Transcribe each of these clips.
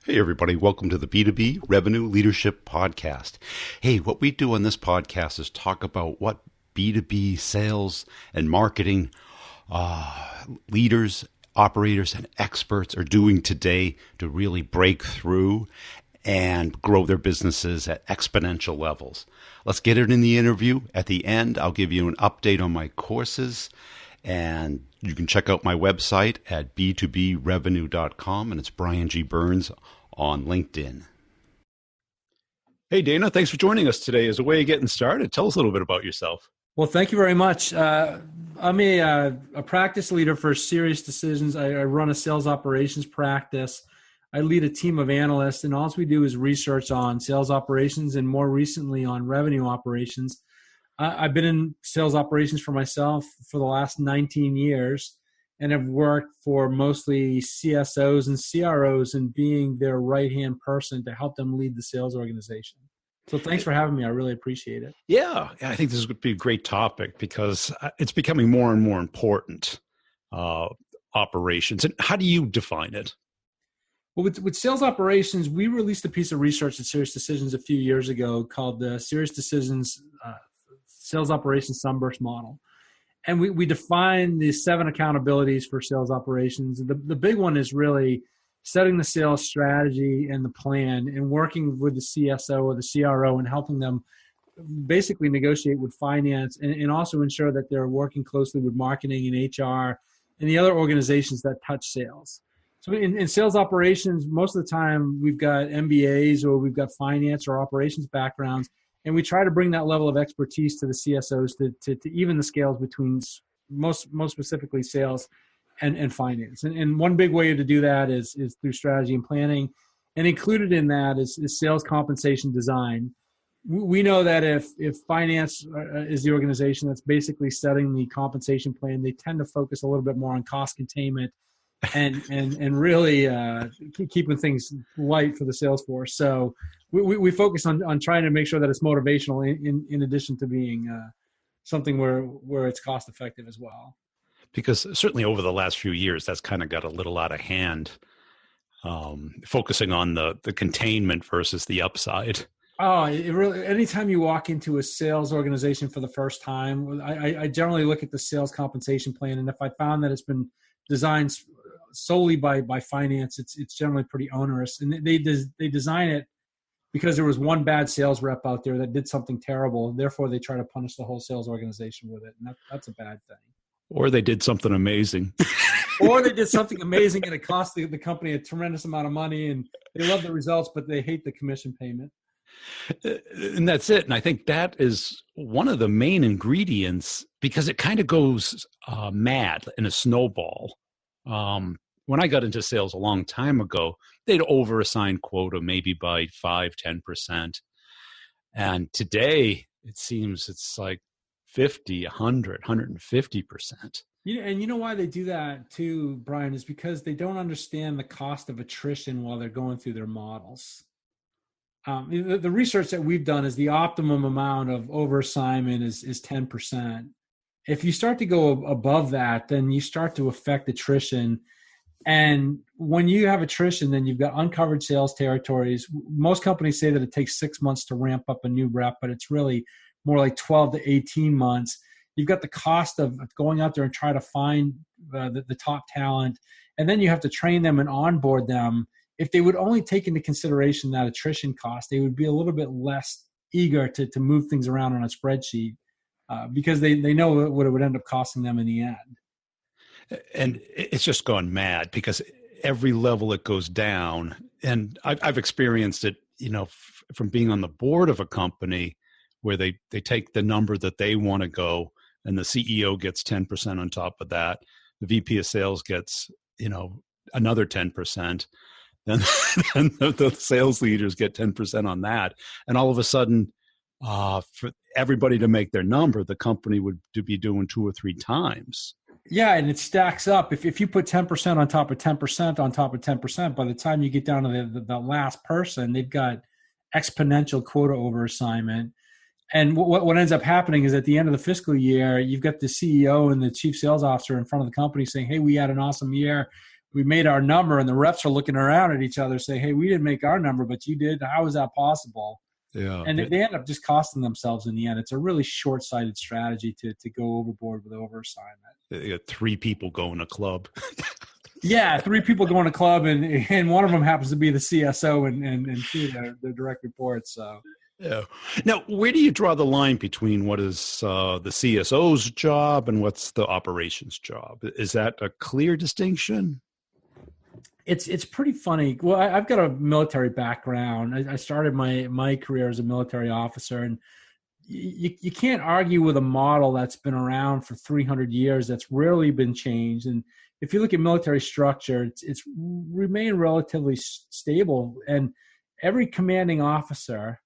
Hey, everybody. Welcome to the B2B Revenue Leadership Podcast. Hey, what we do on this podcast is talk about what B2B sales and marketing leaders, operators, and experts are doing today to really break through and grow their businesses at exponential levels. Let's get it in the interview. At the end, I'll give you an update on my courses, and you can check out my website at b2brevenue.com, and it's Brian G. Burns on LinkedIn. Hey, Dana, thanks for joining us today. As a way of getting started, tell us a little bit about yourself. Well, thank you very much. I'm a practice leader for Serious Decisions. I run a sales operations practice. I lead a team of analysts, and all we do is research on sales operations and more recently on revenue operations. I've been in sales operations for myself for the last 19 years and have worked for mostly CSOs and CROs and being their right-hand person to help them lead the sales organization. So thanks for having me. I really appreciate it. Yeah, I think this would be a great topic because it's becoming more and more important, operations. And how do you define it? Well, with sales operations, we released a piece of research at Serious Decisions a few years ago called the Serious Decisions Sales Operations Sunburst Model. And we define the 7 accountabilities for sales operations. The big one is really setting the sales strategy and the plan and working with the CSO or the CRO and helping them basically negotiate with finance and also ensure that they're working closely with marketing and HR and the other organizations that touch sales. So in sales operations, most of the time we've got MBAs or we've got finance or operations backgrounds, and we try to bring that level of expertise to the CSOs to even the scales between most specifically sales and finance. And one big way to do that is through strategy and planning. And included in that is sales compensation design. We know that if finance is the organization that's basically setting the compensation plan, they tend to focus a little bit more on cost containment and really keeping things light for the sales force. So we focus on trying to make sure that it's motivational in addition to being something where it's cost effective as well. Because certainly over the last few years, that's kind of got a little out of hand, focusing on the containment versus the upside. Oh, it really, anytime you walk into a sales organization for the first time, I generally look at the sales compensation plan. And if I found that it's been designed solely by finance, it's generally pretty onerous. And they design it because there was one bad sales rep out there that did something terrible. Therefore, they try to punish the whole sales organization with it. And that's a bad thing. Or they did something amazing. Or they did something amazing and it cost the company a tremendous amount of money and they love the results, but they hate the commission payment. And that's it. And I think that is one of the main ingredients because it kind of goes mad in a snowball. When I got into sales a long time ago, they'd over-assign quota maybe by 5-10%. And today it seems it's like 50, 100, 150%. And you know why they do that too, Brian, is because they don't understand the cost of attrition while they're going through their models. The research that we've done is the optimum amount of overassignment is 10%. If you start to go above that, then you start to affect attrition. And when you have attrition, then you've got uncovered sales territories. Most companies say that it takes 6 months to ramp up a new rep, but it's really more like 12 to 18 months. You've got the cost of going out there and try to find the top talent. And then you have to train them and onboard them. If they would only take into consideration that attrition cost, they would be a little bit less eager to move things around on a spreadsheet because they know what it would end up costing them in the end. And it's just gone mad because every level it goes down. And I've experienced it, from being on the board of a company where they take the number that they want to go and the CEO gets 10% on top of that. The VP of sales gets, another 10%. Then the sales leaders get 10% on that. And all of a sudden, for everybody to make their number, the company would be doing 2 or 3 times. Yeah, and it stacks up. If you put 10% on top of 10% on top of 10%, by the time you get down to the last person, they've got exponential quota over assignment. And what ends up happening is at the end of the fiscal year, you've got the CEO and the chief sales officer in front of the company saying, hey, we had an awesome year. we made our number, and the reps are looking around at each other saying, hey, we didn't make our number, but you did. How is that possible? Yeah. And they end up just costing themselves in the end. It's a really short-sighted strategy to go overboard with overassignment. You got 3 people going to club. Yeah, 3 people going to club, and one of them happens to be the CSO and 2 their direct reports. So. Yeah. Now, where do you draw the line between what is the CSO's job and what's the operations job? Is that a clear distinction? It's pretty funny. Well, I've got a military background. I started my career as a military officer, and you can't argue with a model that's been around for 300 years that's rarely been changed. And if you look at military structure, it's remained relatively stable. And every commanding officer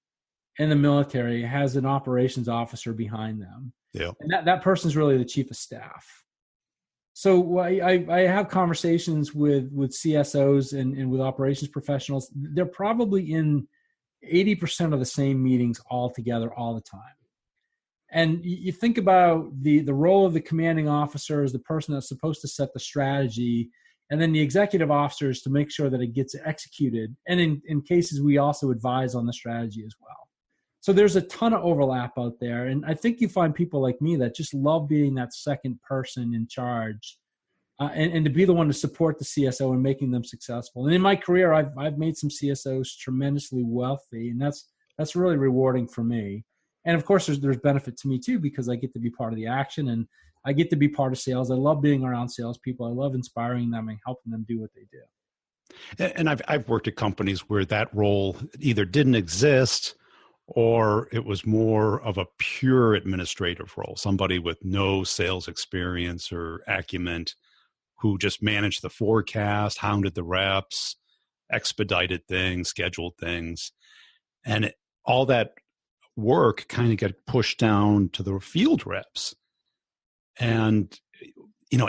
in the military has an operations officer behind them. Yeah. And that person's really the chief of staff. So I have conversations with CSOs and with operations professionals. They're probably in 80% of the same meetings all together all the time. And you think about the role of the commanding officer as the person that's supposed to set the strategy, and then the executive officers to make sure that it gets executed. And in cases, we also advise on the strategy as well. So there's a ton of overlap out there. And I think you find people like me that just love being that second person in charge and to be the one to support the CSO and making them successful. And in my career, I've made some CSOs tremendously wealthy, and that's really rewarding for me. And of course, there's benefit to me too, because I get to be part of the action and I get to be part of sales. I love being around salespeople. I love inspiring them and helping them do what they do. And I've worked at companies where that role either didn't exist or it was more of a pure administrative role, somebody with no sales experience or acumen who just managed the forecast, hounded the reps, expedited things, scheduled things. And all that work kind of got pushed down to the field reps. And,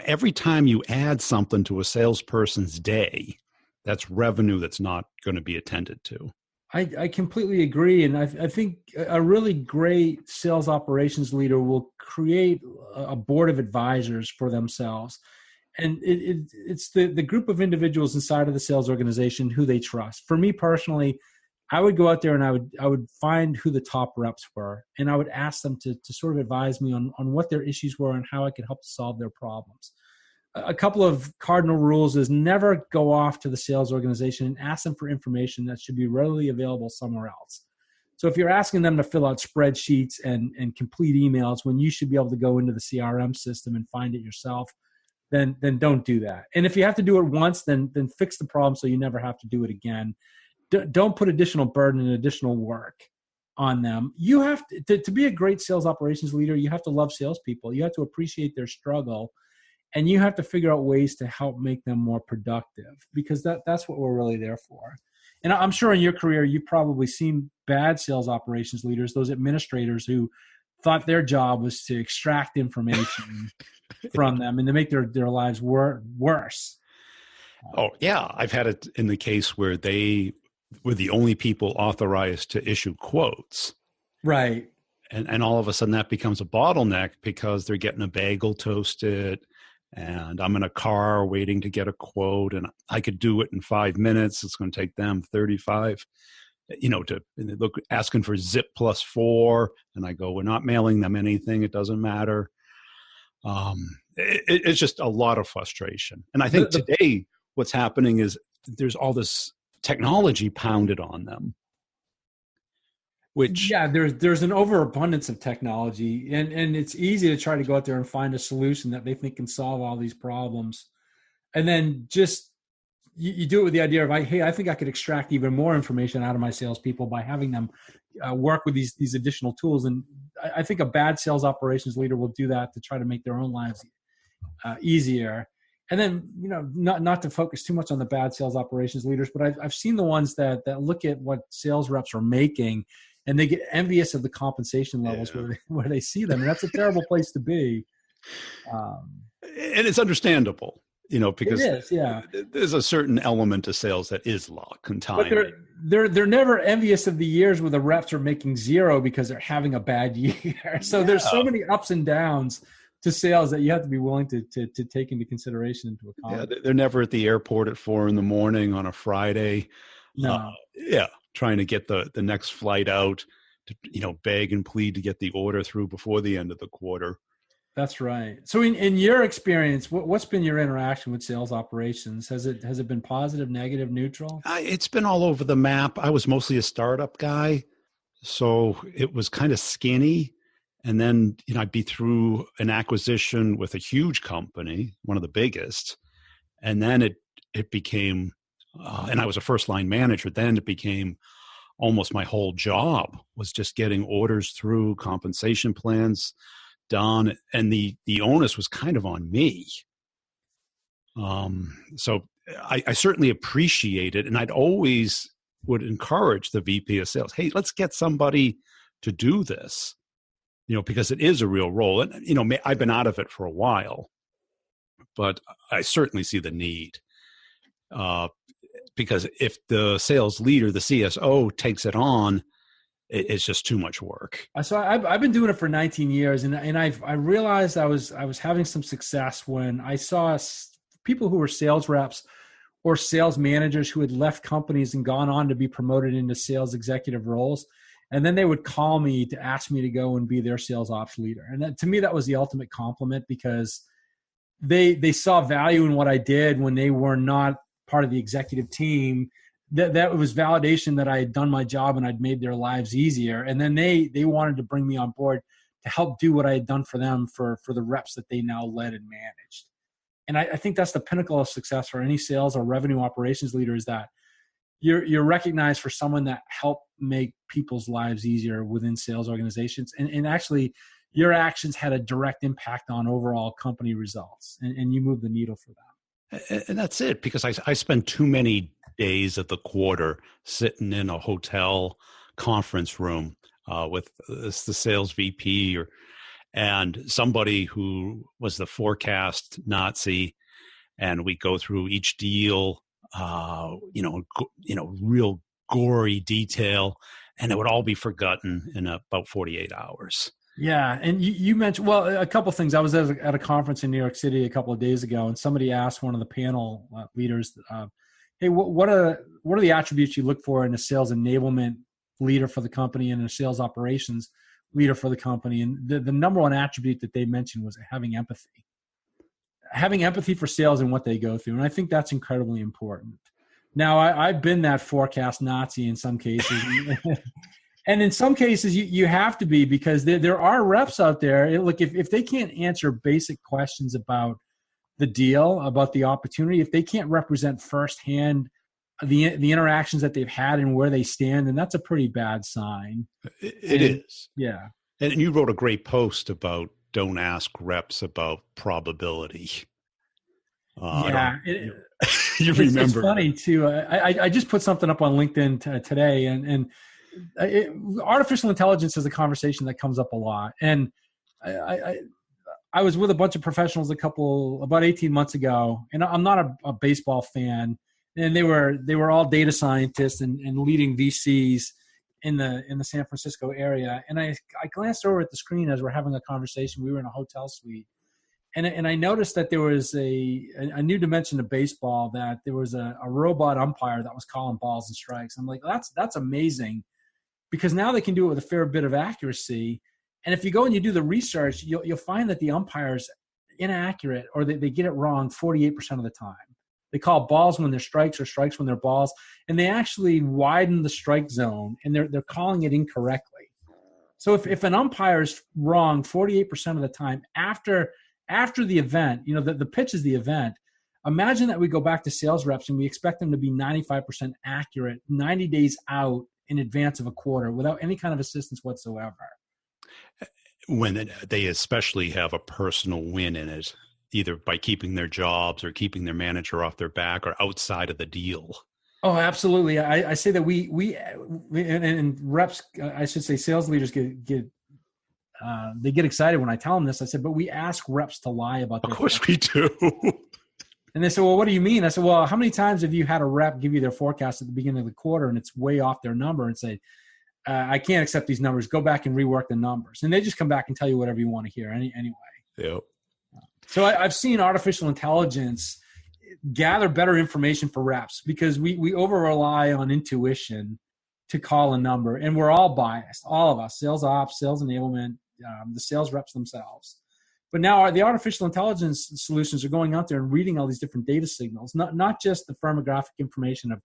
every time you add something to a salesperson's day, that's revenue that's not going to be attended to. I completely agree. And I think a really great sales operations leader will create a board of advisors for themselves. And it's the group of individuals inside of the sales organization who they trust. For me personally, I would go out there and I would find who the top reps were, and I would ask them to sort of advise me on what their issues were and how I could help to solve their problems. A couple of cardinal rules is never go off to the sales organization and ask them for information that should be readily available somewhere else. So if you're asking them to fill out spreadsheets and complete emails when you should be able to go into the CRM system and find it yourself, then don't do that. And if you have to do it once, then fix the problem so you never have to do it again. Don't put additional burden and additional work on them. You have to be a great sales operations leader. You have to love salespeople. You have to appreciate their struggle, and you have to figure out ways to help make them more productive, because that's what we're really there for. And I'm sure in your career, you've probably seen bad sales operations leaders, those administrators who thought their job was to extract information from them and to make their lives worse. Oh, yeah. I've had it in the case where they were the only people authorized to issue quotes. Right. And all of a sudden that becomes a bottleneck because they're getting a bagel toasted and I'm in a car waiting to get a quote and I could do it in 5 minutes. It's going to take them 35, to look asking for zip +4. And I go, we're not mailing them anything. It doesn't matter. It's just a lot of frustration. And I think today what's happening is there's all this technology pounded on them. Which there's an overabundance of technology, and it's easy to try to go out there and find a solution that they think can solve all these problems, and then just you do it with the idea of, hey, I think I could extract even more information out of my salespeople by having them work with these additional tools. And I think a bad sales operations leader will do that to try to make their own lives easier. And then, not to focus too much on the bad sales operations leaders, but I've seen the ones that look at what sales reps are making and they get envious of the compensation levels where they see them. And that's a terrible place to be. And it's understandable, because it is, there's a certain element to sales that is luck and time. But they're never envious of the years where the reps are making 0 because they're having a bad year. So there's so many ups and downs to sales that you have to be willing to take into consideration and to Yeah, accommodate. they're never at the airport at 4 a.m. on a Friday. No, Yeah, trying to get the next flight out, to beg and plead to get the order through before the end of the quarter. that's right. So in your experience, what's been your interaction with sales operations? Has it been positive, negative, neutral? It's been all over the map. I was mostly a startup guy, so it was kind of skinny. And then, I'd be through an acquisition with a huge company, one of the biggest. And then it became, and I was a first line manager. Then it became almost my whole job was just getting orders through, compensation plans done. And the onus was kind of on me. So I certainly appreciate it. And I'd always would encourage the VP of sales, hey, let's get somebody to do this, because it is a real role. And, I've been out of it for a while, but I certainly see the need. Because if the sales leader, the CSO, takes it on, it's just too much work. So I've been doing it for 19 years, and I realized I was having some success when I saw people who were sales reps or sales managers who had left companies and gone on to be promoted into sales executive roles. And then they would call me to ask me to go and be their sales ops leader. And to me, that was the ultimate compliment, because they saw value in what I did when they were not part of the executive team. That was validation that I had done my job and I'd made their lives easier. And then they wanted to bring me on board to help do what I had done for them for the reps that they now led and managed. And I think that's the pinnacle of success for any sales or revenue operations leader, is that you're recognized for someone that helped make people's lives easier within sales organizations. And actually, your actions had a direct impact on overall company results, and you moved the needle for them. And that's it, because I spend too many days of the quarter sitting in a hotel conference room with the sales VP and somebody who was the forecast Nazi, and we go through each deal, real gory detail, and it would all be forgotten in about 48 hours. Yeah. And you mentioned, well, a couple of things. I was at a conference in New York City a couple of days ago, and somebody asked one of the panel leaders, hey, what are the attributes you look for in a sales enablement leader for the company and a sales operations leader for the company? And the number one attribute that they mentioned was having empathy for sales and what they go through. And I think that's incredibly important. Now, I've been that forecast Nazi in some cases. And in some cases, you have to be, because there are reps out there. Look, if they can't answer basic questions about the deal, about the opportunity, if they can't represent firsthand the interactions that they've had and where they stand, then that's a pretty bad sign. It is. Yeah. And you wrote a great post about don't ask reps about probability. Yeah. You remember. It's funny, too. I just put something up on LinkedIn today, and artificial intelligence is a conversation that comes up a lot. And I was with a bunch of professionals about 18 months ago, and I'm not a baseball fan, and they were all data scientists and leading VCs in the San Francisco area. And I glanced over at the screen as we're having a conversation. We were in a hotel suite, and I noticed that there was a new dimension of baseball, that there was a robot umpire that was calling balls and strikes. I'm like, that's amazing, because now they can do it with a fair bit of accuracy. And if you go and you do the research, you'll find that the umpire's inaccurate, or they get it wrong 48% of the time. They call balls when they're strikes or strikes when they're balls, and they actually widen the strike zone, and they're calling it incorrectly. So if an umpire is wrong 48% of the time after the event, the pitch is the event. Imagine that we go back to sales reps and we expect them to be 95% accurate 90 days out in advance of a quarter without any kind of assistance whatsoever. When they especially have a personal win in it, either by keeping their jobs or keeping their manager off their back or outside of the deal. Oh, absolutely. I say that we and reps, I should say sales leaders get excited when I tell them this. I said, but we ask reps to lie about their Of course we do. And they said, well, what do you mean? I said, well, how many times have you had a rep give you their forecast at the beginning of the quarter and it's way off their number, and say, I can't accept these numbers. Go back and rework the numbers. And they just come back and tell you whatever you want to hear anyway. Yep. So I've seen artificial intelligence gather better information for reps because we over rely on intuition to call a number, and we're all biased, all of us, sales ops, sales enablement, the sales reps themselves. But now the artificial intelligence solutions are going out there and reading all these different data signals, not just the firmographic information of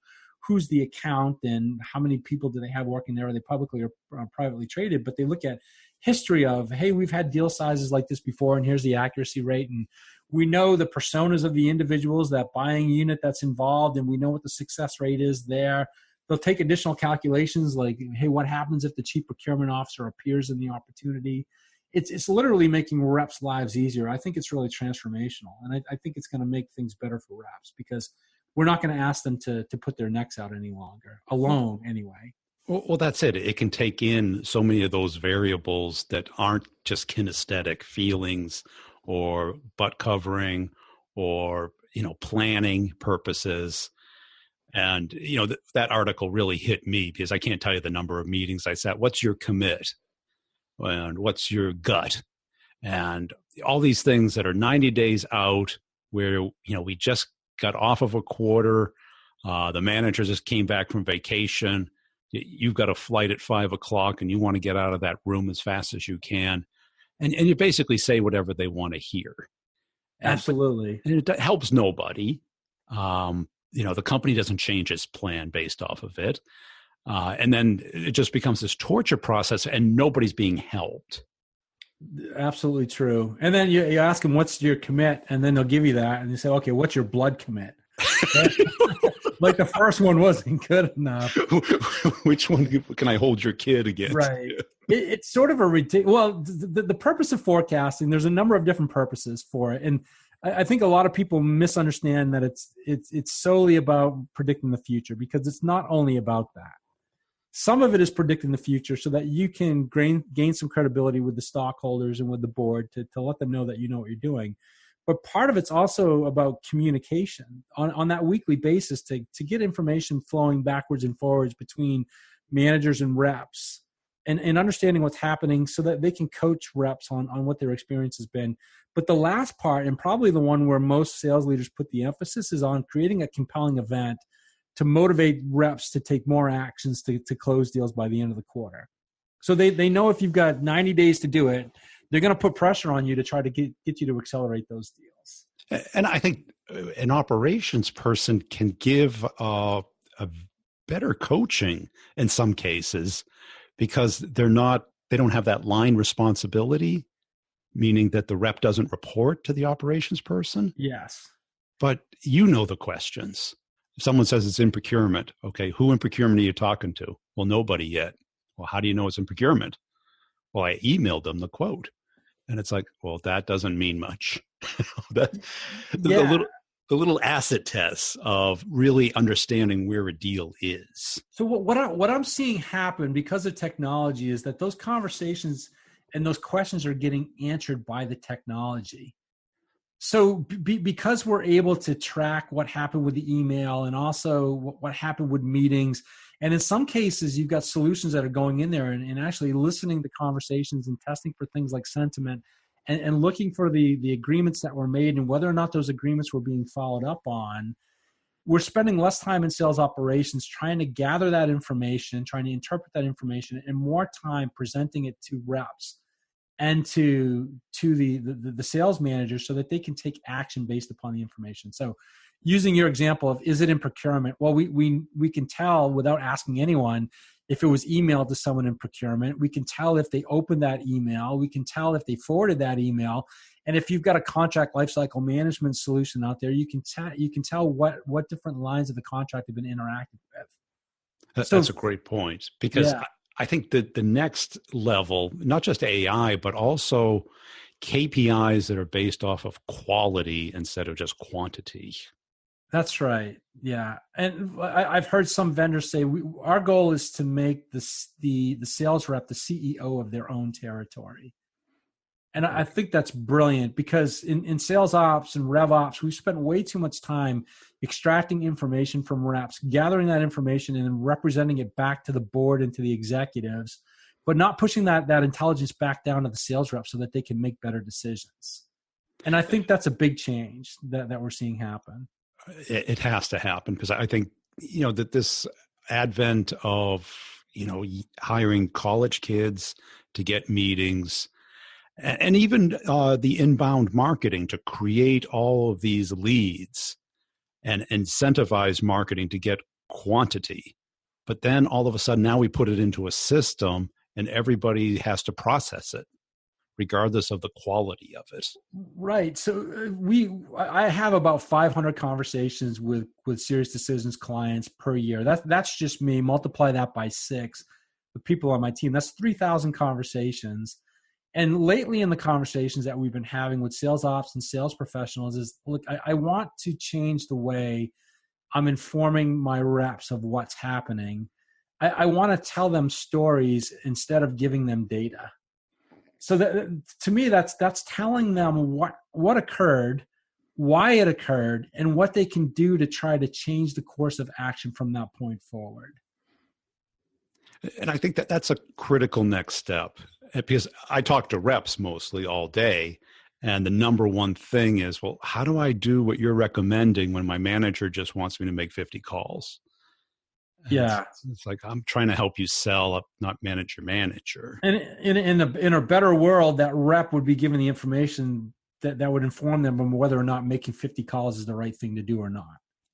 who's the account and how many people do they have working there, are they publicly or privately traded, but they look at history of, hey, we've had deal sizes like this before, and here's the accuracy rate, and we know the personas of the individuals, that buying unit that's involved, and we know what the success rate is there. They'll take additional calculations like, hey, what happens if the chief procurement officer appears in the opportunity? It's literally making reps' lives easier. I think it's really transformational, and I think it's going to make things better for reps because we're not going to ask them to put their necks out any longer, alone anyway. Well, that's it. It can take in so many of those variables that aren't just kinesthetic feelings or butt covering or, planning purposes. And, that article really hit me because I can't tell you the number of meetings I sat. What's your commit? And what's your gut? And all these things that are 90 days out where, we just got off of a quarter. The manager just came back from vacation. You've got a flight at 5:00 and you want to get out of that room as fast as you can. And you basically say whatever they want to hear. Absolutely. And it helps nobody. The company doesn't change its plan based off of it. And then it just becomes this torture process and nobody's being helped. Absolutely true. And then you ask them, what's your commit? And then they'll give you that. And you say, okay, what's your blood commit? Like the first one wasn't good enough. Which one can I hold your kid against? Right. It's sort of a ridiculous. Well, the purpose of forecasting, there's a number of different purposes for it. And I think a lot of people misunderstand that it's solely about predicting the future, because it's not only about that. Some of it is predicting the future so that you can gain some credibility with the stockholders and with the board to let them know that you know what you're doing. But part of it's also about communication on that weekly basis to get information flowing backwards and forwards between managers and reps and understanding what's happening so that they can coach reps on what their experience has been. But the last part, and probably the one where most sales leaders put the emphasis, is on creating a compelling event to motivate reps to take more actions to close deals by the end of the quarter. So they know if you've got 90 days to do it, they're going to put pressure on you to try to get you to accelerate those deals. And I think an operations person can give a better coaching in some cases because they don't have that line responsibility, meaning that the rep doesn't report to the operations person. Yes. But the questions. If someone says it's in procurement, okay, who in procurement are you talking to? Well, nobody yet. Well, how do you know it's in procurement? Well, I emailed them the quote. And it's like, well, that doesn't mean much. The little asset tests of really understanding where a deal is. So what I'm seeing happen because of technology is that those conversations and those questions are getting answered by the technology. So because we're able to track what happened with the email and also what happened with meetings, and in some cases, you've got solutions that are going in there and actually listening to conversations and testing for things like sentiment and looking for the agreements that were made and whether or not those agreements were being followed up on. We're spending less time in sales operations trying to gather that information, trying to interpret that information, and more time presenting it to reps and to the sales managers so that they can take action based upon the information. So using your example of, is it in procurement? Well, we can tell without asking anyone if it was emailed to someone in procurement. We can tell if they opened that email. We can tell if they forwarded that email. And if you've got a contract lifecycle management solution out there, you can tell what different lines of the contract have been interacted with. That's a great point, because I think that the next level, not just AI, but also KPIs that are based off of quality instead of just quantity. That's right. Yeah. And I've heard some vendors say our goal is to make the sales rep the CEO of their own territory. And I think that's brilliant because in sales ops and rev ops, we've spent way too much time extracting information from reps, gathering that information and then representing it back to the board and to the executives, but not pushing that intelligence back down to the sales rep so that they can make better decisions. And I think that's a big change that we're seeing happen. It has to happen, because I think, that this advent of, hiring college kids to get meetings, and even the inbound marketing to create all of these leads and incentivize marketing to get quantity. But then all of a sudden now we put it into a system and everybody has to process it, regardless of the quality of it. Right. So I have about 500 conversations with Serious Decisions clients per year. That's just me. Multiply that by 6, the people on my team. That's 3,000 conversations. And lately in the conversations that we've been having with sales ops and sales professionals is, look, I want to change the way I'm informing my reps of what's happening. I want to tell them stories instead of giving them data. So that, to me, that's telling them what occurred, why it occurred, and what they can do to try to change the course of action from that point forward. And I think that's a critical next step, because I talk to reps mostly all day. And the number one thing is, well, how do I do what you're recommending when my manager just wants me to make 50 calls? And yeah. It's like, I'm trying to help you sell, not manage your manager. And in a better world, that rep would be given the information that would inform them on whether or not making 50 calls is the right thing to do or not.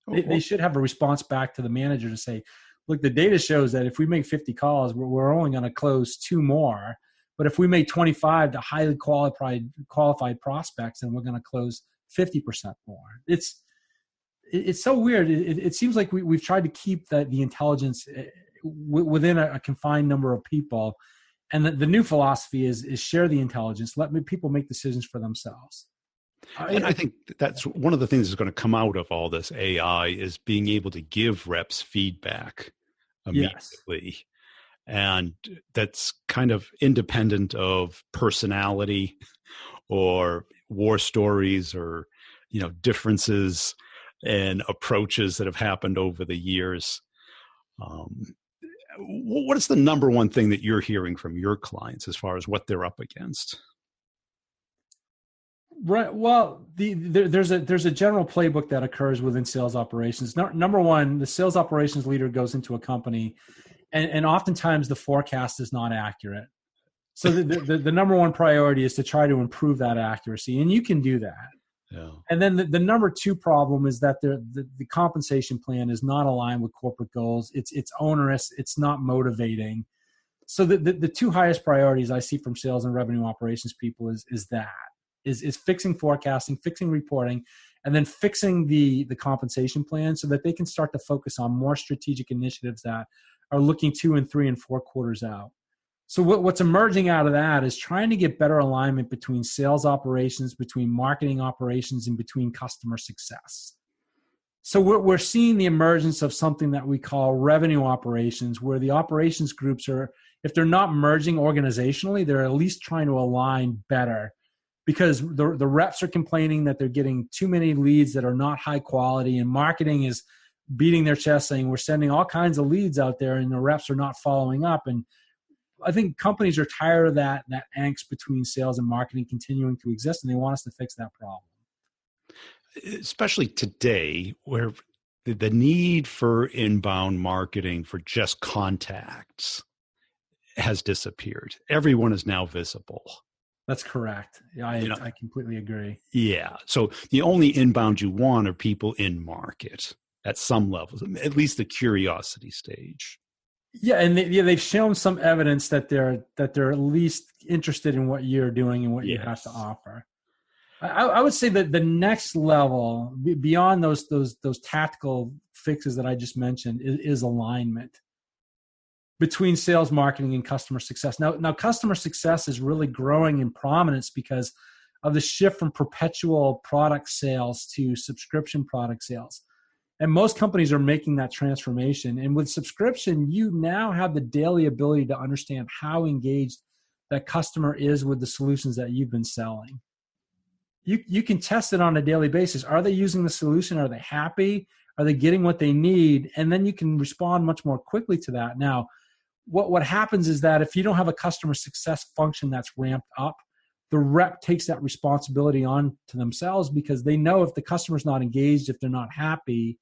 They should have a response back to the manager to say, look, the data shows that if we make 50 calls, we're only going to close 2 more. But if we make 25 to highly qualified prospects, then we're going to close 50% more. It's so weird. It seems like we've tried to keep the intelligence within a confined number of people. And the new philosophy is share the intelligence, let people make decisions for themselves. And I think that's one of the things that's going to come out of all this AI is being able to give reps feedback immediately. Yes. And that's kind of independent of personality or war stories or, differences and approaches that have happened over the years. What is the number one thing that you're hearing from your clients as far as what they're up against? Right. Well, there's a general playbook that occurs within sales operations. Number one, the sales operations leader goes into a company, and oftentimes the forecast is not accurate. So the number one priority is to try to improve that accuracy, and you can do that. Yeah. And then the number 2 problem is that the compensation plan is not aligned with corporate goals. It's onerous. It's not motivating. So the 2 highest priorities I see from sales and revenue operations people is fixing forecasting, fixing reporting, and then fixing the compensation plan so that they can start to focus on more strategic initiatives that are looking 2 and 3 and 4 quarters out. So what's emerging out of that is trying to get better alignment between sales operations, between marketing operations, and between customer success. So we're seeing the emergence of something that we call revenue operations, where the operations groups are, if they're not merging organizationally, they're at least trying to align better, because the reps are complaining that they're getting too many leads that are not high quality, and marketing is beating their chest saying we're sending all kinds of leads out there and the reps are not following up. And I think companies are tired of that angst between sales and marketing continuing to exist, and they want us to fix that problem. Especially today, where the need for inbound marketing for just contacts has disappeared. Everyone is now visible. That's correct. Yeah, I completely agree. Yeah. So the only inbound you want are people in market at some levels, at least the curiosity stage. Yeah, and they've shown some evidence that they're at least interested in what you're doing and what you have to offer. I would say that the next level beyond those tactical fixes that I just mentioned is alignment between sales, marketing, and customer success. Now, customer success is really growing in prominence because of the shift from perpetual product sales to subscription product sales. And most companies are making that transformation. And with subscription, you now have the daily ability to understand how engaged that customer is with the solutions that you've been selling. You can test it on a daily basis. Are they using the solution? Are they happy? Are they getting what they need? And then you can respond much more quickly to that. Now, what happens is that if you don't have a customer success function that's ramped up, the rep takes that responsibility on to themselves, because they know if the customer's not engaged, if they're not happy,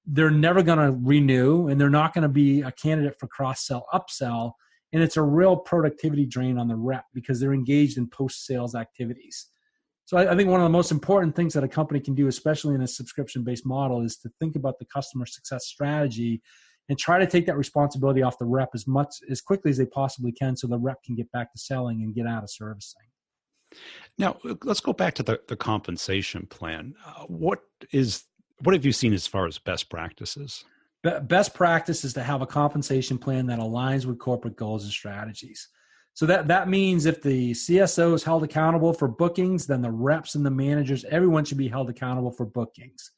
they're never going to renew, and they're not going to be a candidate for cross-sell, upsell. And it's a real productivity drain on the rep because they're engaged in post-sales activities. So I think one of the most important things that a company can do, especially in a subscription-based model, is to think about the customer success strategy and try to take that responsibility off the rep as quickly as they possibly can, so the rep can get back to selling and get out of servicing. Now, let's go back to the compensation plan. What have you seen as far as best practices? Best practice is to have a compensation plan that aligns with corporate goals and strategies. So that means if the CSO is held accountable for bookings, then the reps and the managers, everyone should be held accountable for bookings.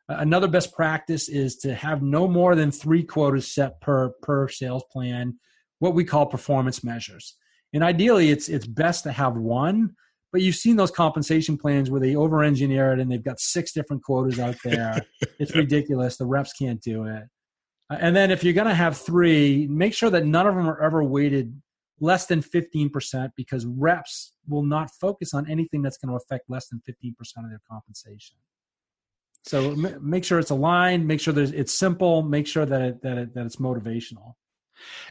Another best practice is to have no more than 3 quotas set per sales plan, what we call performance measures. And ideally, it's best to have 1, but you've seen those compensation plans where they over-engineer it and they've got 6 different quotas out there. It's ridiculous. The reps can't do it. And then if you're going to have 3, make sure that none of them are ever weighted less than 15%, because reps will not focus on anything that's going to affect less than 15% of their compensation. So make sure it's aligned, make sure it's simple, make sure that it's motivational.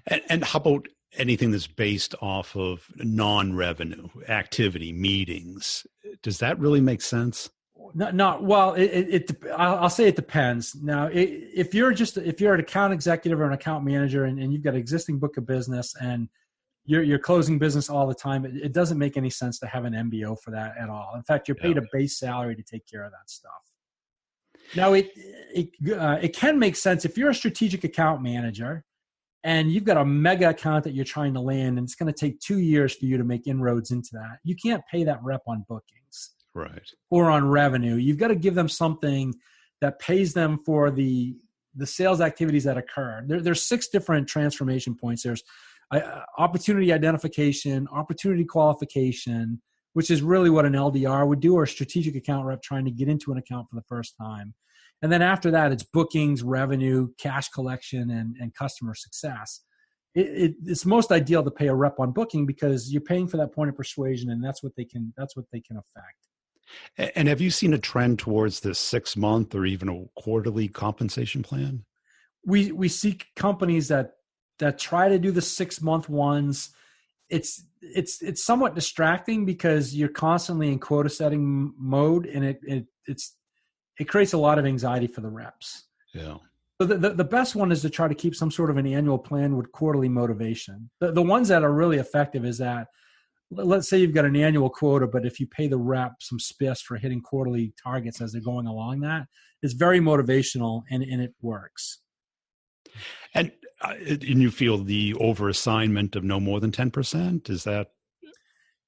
And how about anything that's based off of non-revenue activity, meetings? Does that really make sense? Well, I'll say it depends. Now, if you're an account executive or an account manager and you've got an existing book of business and you're closing business all the time, it doesn't make any sense to have an MBO for that at all. In fact, you're paid a base salary to take care of that stuff. Now, it can make sense if you're a strategic account manager and you've got a mega account that you're trying to land, and it's going to take 2 years for you to make inroads into that. You can't pay that rep on bookings, right, or on revenue. You've got to give them something that pays them for the sales activities that occur. There's 6 different transformation points. There's opportunity identification, opportunity qualification, which is really what an LDR would do, or a strategic account rep trying to get into an account for the first time. And then after that, it's bookings, revenue, cash collection, and customer success. It's most ideal to pay a rep on booking because you're paying for that point of persuasion, and that's what they can affect. And have you seen a trend towards this 6-month or even a quarterly compensation plan? We see companies that try to do the 6-month ones. It's somewhat distracting because you're constantly in quota setting mode, and it creates a lot of anxiety for the reps. Yeah. So the best one is to try to keep some sort of an annual plan with quarterly motivation. The ones that are really effective is that, let's say you've got an annual quota, but if you pay the rep some spiffs for hitting quarterly targets as they're going along, that it's very motivational and it works. And you feel the overassignment of no more than 10%? Is that?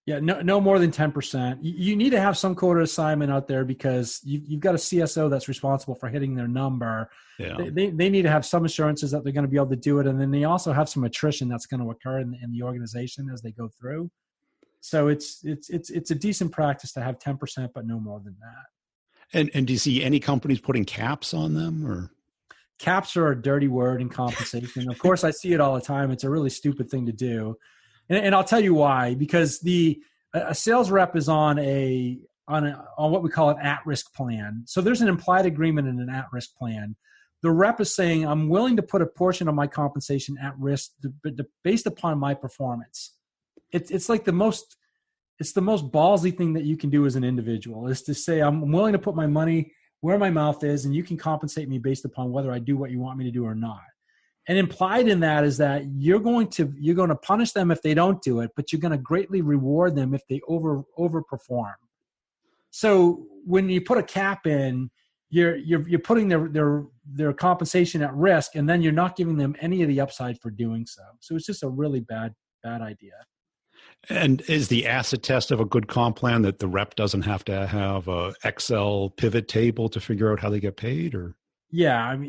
Yeah, no more than 10%. You need to have some quota assignment out there because you've got a CSO that's responsible for hitting their number. Yeah. They need to have some assurances that they're going to be able to do it. And then they also have some attrition that's going to occur in the organization as they go through. So it's a decent practice to have 10%, but no more than that. And do you see any companies putting caps on them, or? Caps are a dirty word in compensation. Of course, I see it all the time. It's a really stupid thing to do. And I'll tell you why, because a sales rep is on what we call an at-risk plan. So there's an implied agreement in an at-risk plan. The rep is saying, I'm willing to put a portion of my compensation at risk based upon my performance. It's the most ballsy thing that you can do as an individual, is to say, I'm willing to put my money where my mouth is, and you can compensate me based upon whether I do what you want me to do or not. And implied in that is that you're going to punish them if they don't do it, but you're going to greatly reward them if they overperform. So when you put a cap in, you're putting their compensation at risk, and then you're not giving them any of the upside for doing so. So it's just a really bad idea. And is the acid test of a good comp plan that the rep doesn't have to have a Excel pivot table to figure out how they get paid, or? Yeah, I mean,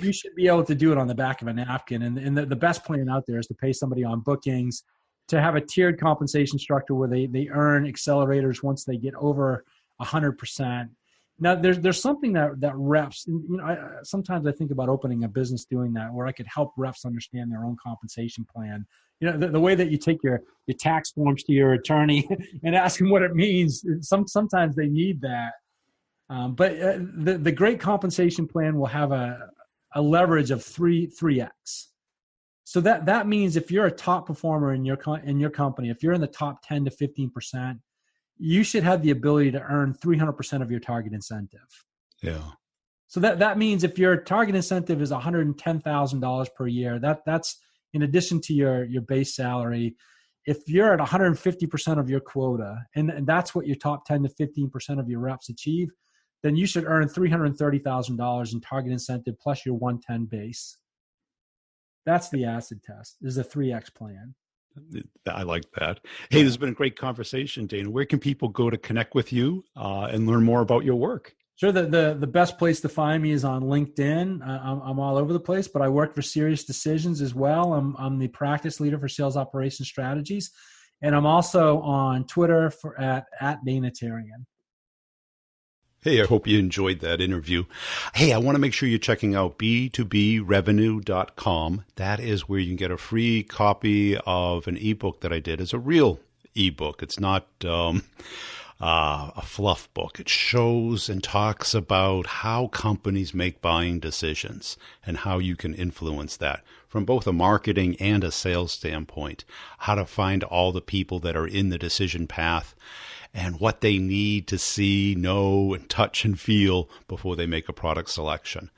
you should be able to do it on the back of a napkin. And the best plan out there is to pay somebody on bookings, to have a tiered compensation structure where they earn accelerators once they get over 100%. Now, there's something that reps, and, sometimes I think about opening a business doing that, where I could help reps understand their own compensation plan. The way that you take your tax forms to your attorney and ask them what it means. Sometimes they need that. But the great compensation plan will have a leverage of 3x. So that means if you're a top performer in your company, if you're in the top 10 to 15%, you should have the ability to earn 300% of your target incentive. Yeah. So that means if your target incentive is $110,000 per year, that's in addition to your base salary. If you're at 150% of your quota, and that's what your top 10 to 15% of your reps achieve, then you should earn $330,000 in target incentive plus your 110 base. That's the acid test. This is a 3X plan. I like that. Hey, this has been a great conversation, Dana. Where can people go to connect with you and learn more about your work? Sure. The best place to find me is on LinkedIn. I'm all over the place, but I work for Serious Decisions as well. I'm the practice leader for sales operations strategies. And I'm also on Twitter at Danatarian. Hey, I hope you enjoyed that interview. Hey, I want to make sure you're checking out B2BRevenue.com. That is where you can get a free copy of an ebook that I did. It's a real ebook. It's not a fluff book. It shows and talks about how companies make buying decisions and how you can influence that from both a marketing and a sales standpoint, how to find all the people that are in the decision path and what they need to see, know, and touch and feel before they make a product selection.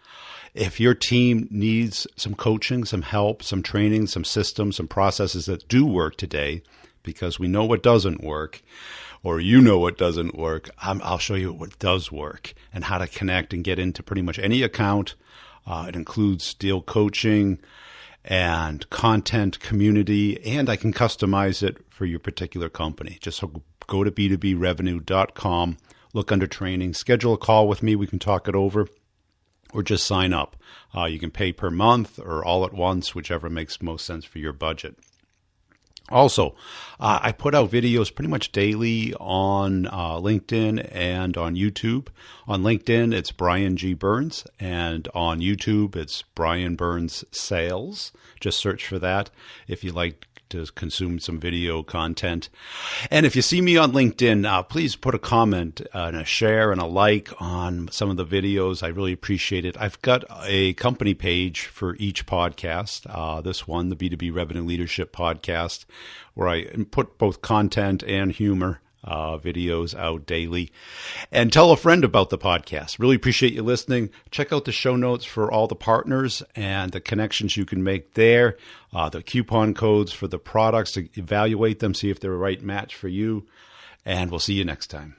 If your team needs some coaching, some help, some training, some systems, some processes that do work today, because we know what doesn't work, or what doesn't work, I'll show you what does work and how to connect and get into pretty much any account. It includes deal coaching and content, community, and I can customize it for your particular company. Just go to B2BRevenue.com, look under training, schedule a call with me. We can talk it over, or just sign up. You can pay per month or all at once, whichever makes most sense for your budget. Also, I put out videos pretty much daily on LinkedIn and on YouTube. On LinkedIn, it's Brian G. Burns, and on YouTube, it's Brian Burns Sales. Just search for that if you like to consume some video content. And if you see me on LinkedIn, please put a comment and a share and a like on some of the videos. I really appreciate it. I've got a company page for each podcast. This one, the B2B Revenue Leadership Podcast, where I put both content and humor videos out daily. And tell a friend about the podcast. Really appreciate you listening. Check out the show notes for all the partners and the connections you can make there, the coupon codes for the products to evaluate them, see if they're a right match for you. And we'll see you next time.